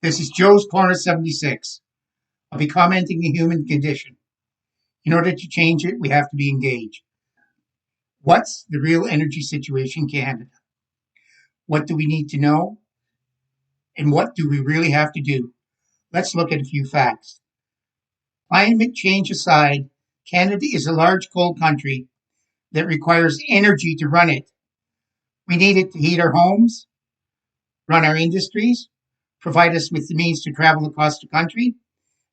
This is Joe's Corner 76. I'll be commenting the human condition. In order to change it, we have to be engaged. What's the real energy situation in Canada? What do we need to know? And what do we really have to do? Let's look at a few facts. Climate change aside, Canada is a large coal country that requires energy to run it. We need it to heat our homes, run our industries, provide us with the means to travel across the country,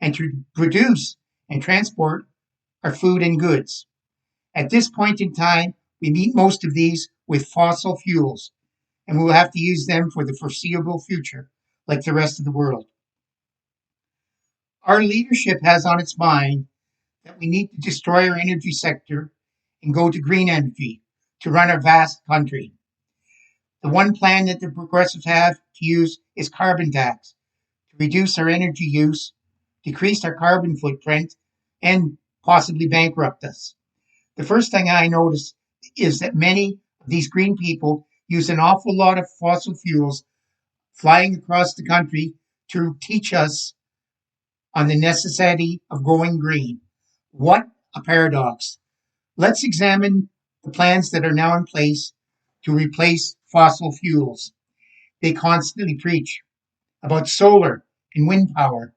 and to produce and transport our food and goods. At this point in time, we meet most of these with fossil fuels, and we will have to use them for the foreseeable future, like the rest of the world. Our leadership has on its mind that we need to destroy our energy sector and go to green energy to run our vast country. The one plan that the progressives have to use is carbon tax to reduce our energy use, decrease our carbon footprint, and possibly bankrupt us. The first thing I notice is that many of these green people use an awful lot of fossil fuels flying across the country to teach us on the necessity of going green. What a paradox. Let's examine the plans that are now in place to replace fossil fuels. They constantly preach about solar and wind power.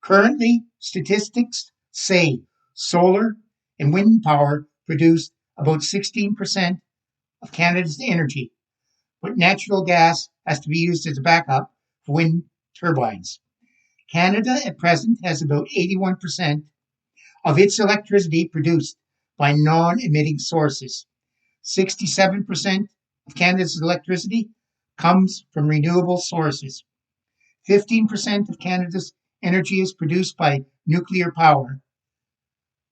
Currently, statistics say solar and wind power produce about 16% of Canada's energy, but natural gas has to be used as a backup for wind turbines. Canada at present has about 81% of its electricity produced by non emitting sources. 67% of Canada's electricity comes from renewable sources. 15% of Canada's energy is produced by nuclear power.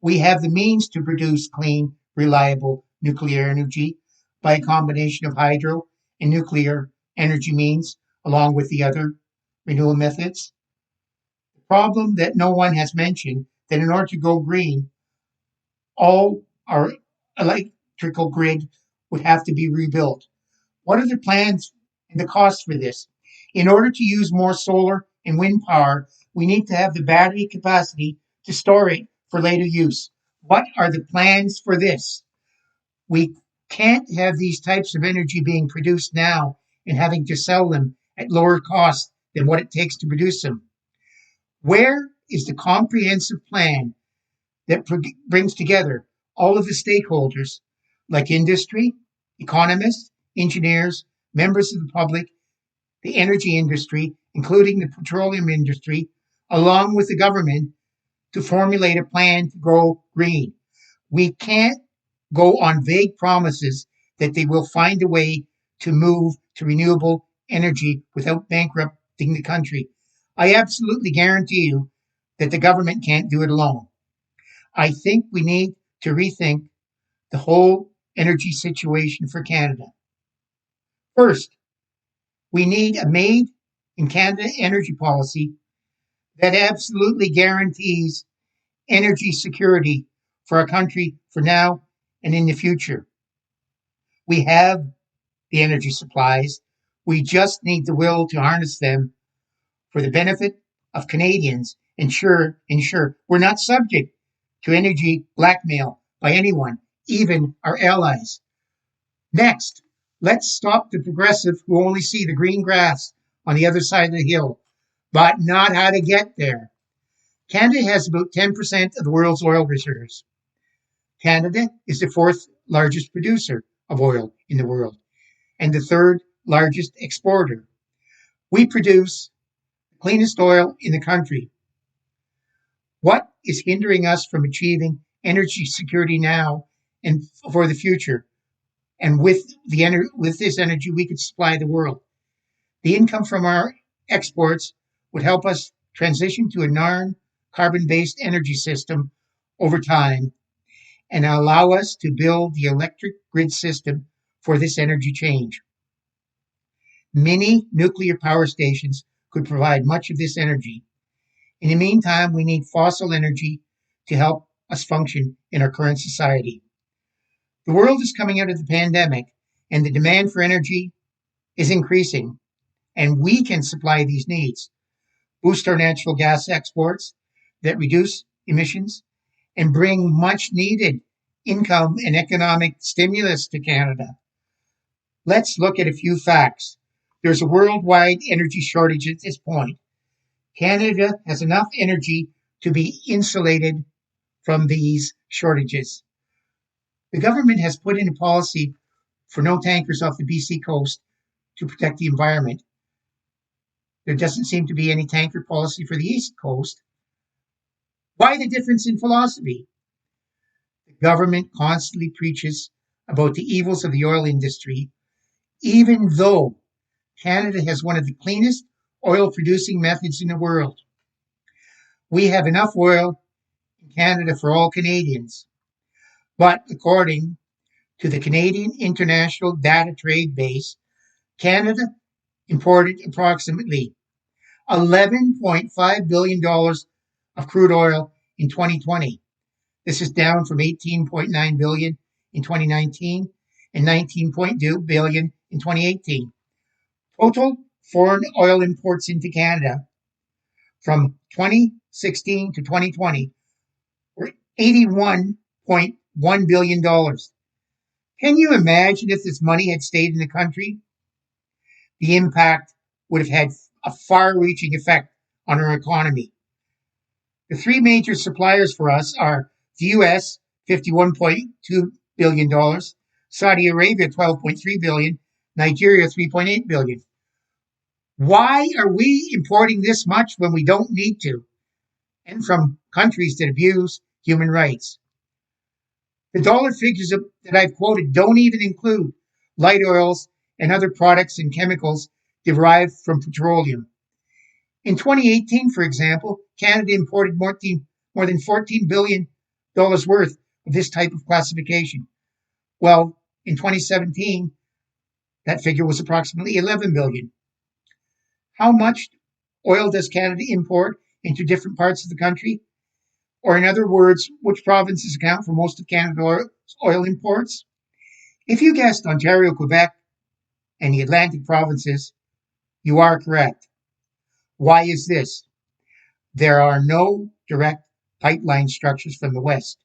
We have the means to produce clean, reliable nuclear energy by a combination of hydro and nuclear energy means, along with the other renewable methods. The problem that no one has mentioned that in order to go green, all our electrical grid would have to be rebuilt. What are the plans and the costs for this? In order to use more solar and wind power, we need to have the battery capacity to store it for later use. What are the plans for this? We can't have these types of energy being produced now and having to sell them at lower cost than what it takes to produce them. Where is the comprehensive plan that brings together all of the stakeholders, like industry, economists, engineers, members of the public, the energy industry, including the petroleum industry, along with the government, to formulate a plan to go green? We can't go on vague promises that they will find a way to move to renewable energy without bankrupting the country. I absolutely guarantee you that the government can't do it alone. I think we need to rethink the whole energy situation for Canada. First, we need a made in Canada energy policy that absolutely guarantees energy security for our country for now and in the future. We have the energy supplies. We just need the will to harness them for the benefit of Canadians. Ensure we're not subject to energy blackmail by anyone, even our allies. Next, let's stop the progressive who only see the green grass on the other side of the hill, but not how to get there. Canada has about 10% of the world's oil reserves. Canada is the fourth largest producer of oil in the world and the third largest exporter. We produce the cleanest oil in the country. What is hindering us from achieving energy security now and for the future? And with this energy, we could supply the world. The income from our exports would help us transition to a non-carbon-based energy system over time and allow us to build the electric grid system for this energy change. Many nuclear power stations could provide much of this energy. In the meantime, we need fossil energy to help us function in our current society. The world is coming out of the pandemic, and the demand for energy is increasing, and we can supply these needs. boost our natural gas exports that reduce emissions, and bring much needed income and economic stimulus to Canada. Let's look at a few facts. There's a worldwide energy shortage at this point. Canada has enough energy to be insulated from these shortages. The government has put in a policy for no tankers off the BC coast to protect the environment. There doesn't seem to be any tanker policy for the East Coast. Why the difference in philosophy? The government constantly preaches about the evils of the oil industry, even though Canada has one of the cleanest oil producing methods in the world. We have enough oil in Canada for all Canadians. But according to the Canadian International Data Trade Base, Canada imported approximately $11.5 billion of crude oil in 2020. This is down from $18.9 billion in 2019 and $19.2 billion in 2018. Total foreign oil imports into Canada from 2016 to 2020 were $81.1 billion. Can you imagine if this money had stayed in the country? The impact would have had a far-reaching effect on our economy. The three major suppliers for us are the US, $51.2 billion, Saudi Arabia, $12.3 billion, Nigeria, $3.8 billion. Why are we importing this much when we don't need to? And from countries that abuse human rights. The dollar figures that I've quoted don't even include light oils and other products and chemicals derived from petroleum. In 2018, for example, Canada imported more than $14 billion worth of this type of classification. Well, in 2017, that figure was approximately $11 billion. How much oil does Canada import into different parts of the country? Or in other words, which provinces account for most of Canada's oil imports? If you guessed Ontario, Quebec, and the Atlantic provinces, you are correct. Why is this? There are no direct pipeline structures from the west,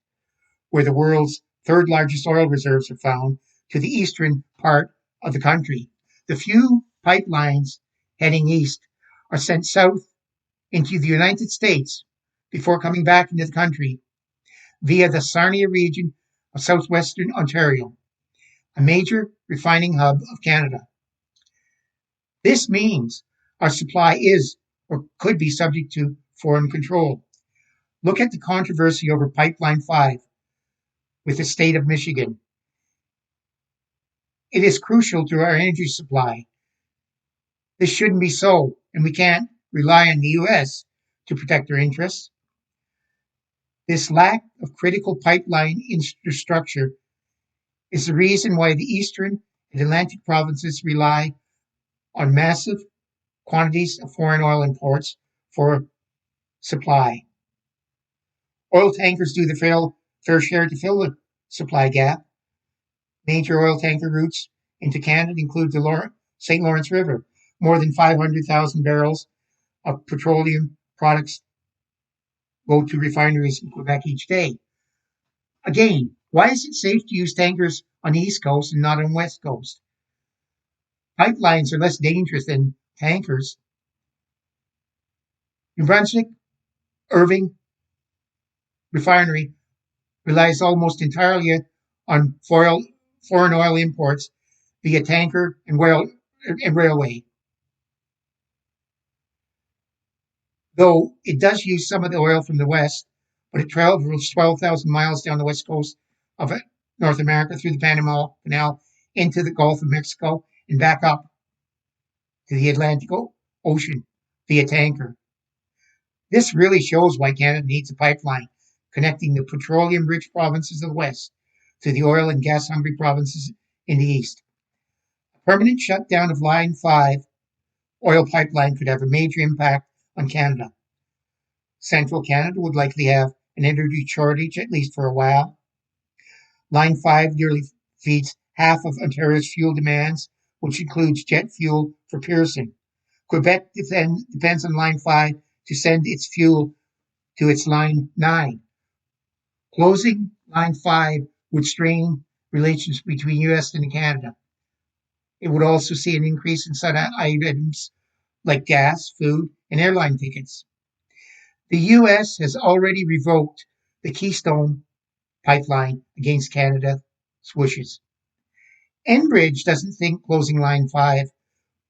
where the world's third largest oil reserves are found, to the eastern part of the country. The few pipelines heading east are sent south into the United States before coming back into the country via the Sarnia region of southwestern Ontario, a major refining hub of Canada. This means our supply is or could be subject to foreign control. Look at the controversy over Pipeline 5 with the state of Michigan. It is crucial to our energy supply. This shouldn't be so, and we can't rely on the US to protect our interests. This lack of critical pipeline infrastructure is the reason why the eastern and Atlantic provinces rely on massive quantities of foreign oil imports for supply. Oil tankers do the fair share to fill the supply gap. Major oil tanker routes into Canada include the St. Lawrence River. More than 500,000 barrels of petroleum products go to refineries in Quebec each day. Again, why is it safe to use tankers on the East Coast and not on the West Coast? Pipelines are less dangerous than tankers. New Brunswick, Irving refinery relies almost entirely on foreign oil imports via tanker and railway. Though it does use some of the oil from the west, but it travels 12,000 miles down the west coast of North America through the Panama Canal into the Gulf of Mexico and back up to the Atlantic Ocean via tanker. This really shows why Canada needs a pipeline connecting the petroleum-rich provinces of the west to the oil and gas-hungry provinces in the east. A permanent shutdown of Line 5 oil pipeline could have a major impact on Canada. Central Canada would likely have an energy shortage, at least for a while. Line 5 nearly feeds half of Ontario's fuel demands, which includes jet fuel for Pearson. Quebec depends on Line 5 to send its fuel to its Line 9. Closing Line 5 would strain relations between US and Canada. It would also see an increase in some items like gas, food, and airline tickets. The US has already revoked the Keystone pipeline against Canada's wishes. Enbridge doesn't think closing Line 5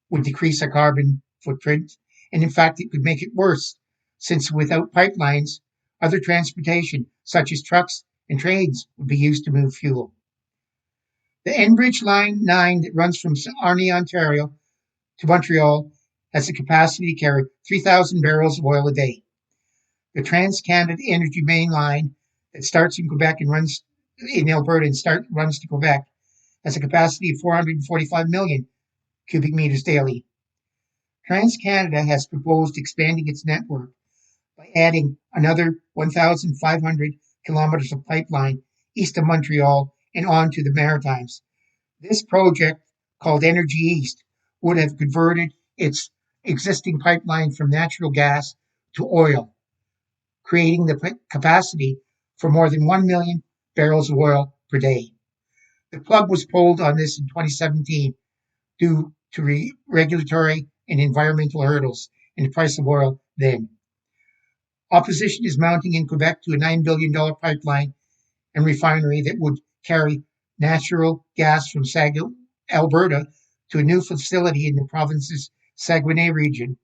would decrease our carbon footprint, and in fact, it could make it worse, since without pipelines, other transportation, such as trucks and trains, would be used to move fuel. The Enbridge Line 9 that runs from Sarnia, Ontario to Montreal has the capacity to carry 3,000 barrels of oil a day. The Trans-Canada Energy Main Line that starts in Quebec and runs in Alberta and runs to Quebec has a capacity of 445 million cubic meters daily. TransCanada has proposed expanding its network by adding another 1,500 kilometers of pipeline east of Montreal and on to the Maritimes. This project, called Energy East, would have converted its existing pipeline from natural gas to oil, creating the capacity for more than 1 million barrels of oil per day. The plug was pulled on this in 2017 due to regulatory and environmental hurdles and the price of oil then. Opposition is mounting in Quebec to a $9 billion pipeline and refinery that would carry natural gas from Alberta to a new facility in the province's Saguenay region.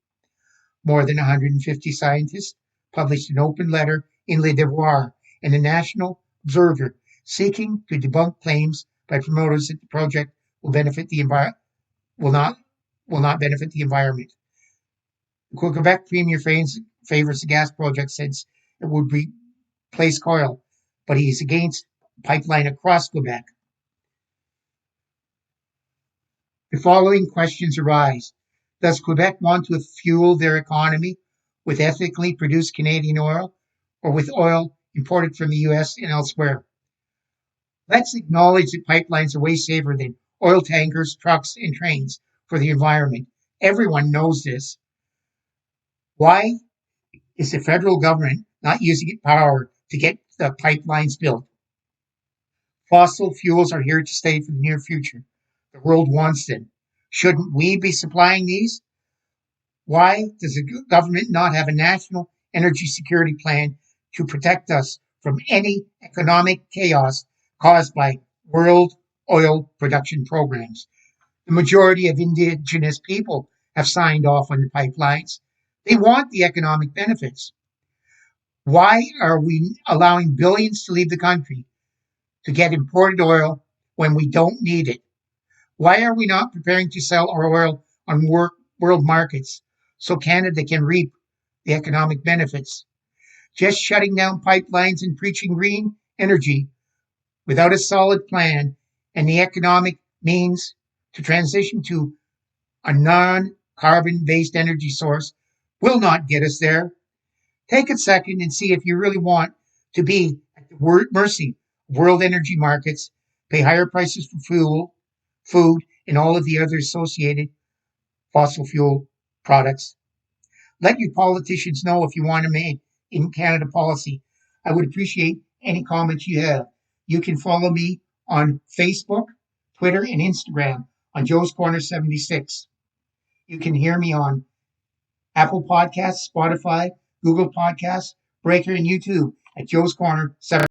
More than 150 scientists published an open letter in Le Devoir and the National Observer seeking to debunk claims by promoters that the project will benefit the will not benefit the environment. The Quebec Premier favors the gas project since it would replace coal, but he is against pipeline across Quebec. The following questions arise. Does Quebec want to fuel their economy with ethically produced Canadian oil or with oil imported from the US and elsewhere? Let's acknowledge that pipelines are way safer than oil tankers, trucks, and trains for the environment. Everyone knows this. Why is the federal government not using its power to get the pipelines built? Fossil fuels are here to stay for the near future. The world wants them. Shouldn't we be supplying these? Why does the government not have a national energy security plan to protect us from any economic chaos caused by world oil production programs? The majority of Indigenous people have signed off on the pipelines. They want the economic benefits. Why are we allowing billions to leave the country to get imported oil when we don't need it? Why are we not preparing to sell our oil on world markets so Canada can reap the economic benefits? Just shutting down pipelines and preaching green energy without a solid plan and the economic means to transition to a non-carbon based energy source will not get us there. Take a second and see if you really want to be at the mercy of world energy markets, pay higher prices for fuel, food, and all of the other associated fossil fuel products. Let your politicians know if you want to make in Canada policy. I would appreciate any comments you have. You can follow me on Facebook, Twitter, and Instagram on Joe's Corner 76. You can hear me on Apple Podcasts, Spotify, Google Podcasts, Breaker, and YouTube at Joe's Corner 76.